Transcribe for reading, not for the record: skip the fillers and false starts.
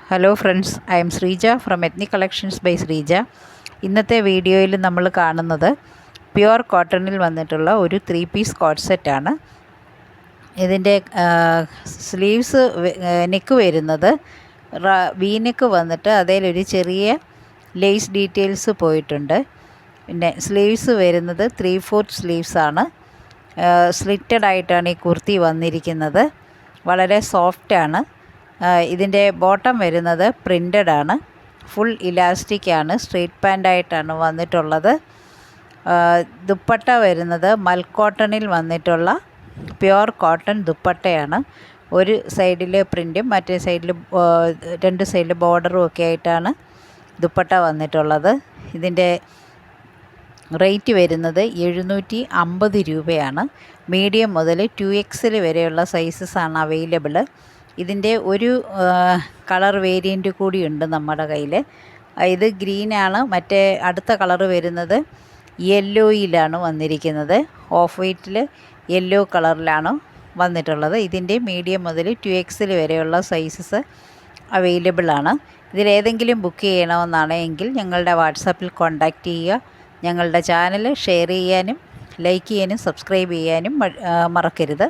Hello friends, I am Sreeja from ethnic collections by Sreeja. ഇന്നത്തെ വീഡിയോയിൽ നമ്മൾ കാണുന്നത് പ്യുവർ കോട്ടണിൽ വന്നിട്ടുള്ള ഒരു 3 പീസ് കോട്ട് സെറ്റാണ്. ഇതിൻ്റെ സ്ലീവ്സ് നെക്ക് വരുന്നത് വി നെക്ക് വന്നിട്ട് അതിലൊരു ചെറിയ ലേസ് ഡീറ്റെയിൽസ് പോയിട്ടുണ്ട്. പിന്നെ സ്ലീവ്സ് വരുന്നത് 3/4 സ്ലീവ്സാണ്. സ്ലിറ്റഡ് ആയിട്ടാണ് ഈ കുർത്തി വന്നിരിക്കുന്നത്. വളരെ സോഫ്റ്റാണ്. ഇതിൻ്റെ ബോട്ടം വരുന്നത് പ്രിൻ്റഡ് ആണ്. ഫുൾ ഇലാസ്റ്റിക് ആണ്. സ്ട്രെയിറ്റ് പാൻ്റായിട്ടാണ് വന്നിട്ടുള്ളത്. ദുപ്പട്ട വരുന്നത് മൽക്കോട്ടണിൽ വന്നിട്ടുള്ള പ്യുവർ കോട്ടൺ ദുപ്പട്ടയാണ്. ഒരു സൈഡിൽ പ്രിൻറ്റും മറ്റേ സൈഡിൽ രണ്ട് സൈഡിൽ ബോർഡറും ഒക്കെ ആയിട്ടാണ് ദുപ്പട്ട വന്നിട്ടുള്ളത്. ഇതിൻ്റെ റേറ്റ് വരുന്നത് 750 രൂപയാണ്. മീഡിയം മുതൽ 2XL വരെയുള്ള സൈസസാണ് അവൈലബിൾ. ഇതിൻ്റെ ഒരു കളർ വേരിയൻ്റ് കൂടിയുണ്ട് നമ്മുടെ കയ്യിൽ. ഇത് ഗ്രീനാണ്. മറ്റേ അടുത്ത കളർ വരുന്നത് യെല്ലോയിലാണ് വന്നിരിക്കുന്നത്. ഓഫ് വൈറ്റിൽ യെല്ലോ കളറിലാണ് വന്നിട്ടുള്ളത്. ഇതിൻ്റെ മീഡിയം മുതൽ 2XL വരെയുള്ള സൈസസ് അവൈലബിൾ ആണ്. ഇതിലേതെങ്കിലും ബുക്ക് ചെയ്യണമെന്നാണ് എങ്കിൽ ഞങ്ങളുടെ വാട്സാപ്പിൽ കോൺടാക്റ്റ് ചെയ്യുക. ഞങ്ങളുടെ ചാനൽ ഷെയർ ചെയ്യാനും ലൈക്ക് ചെയ്യാനും സബ്സ്ക്രൈബ് ചെയ്യാനും മറക്കരുത്.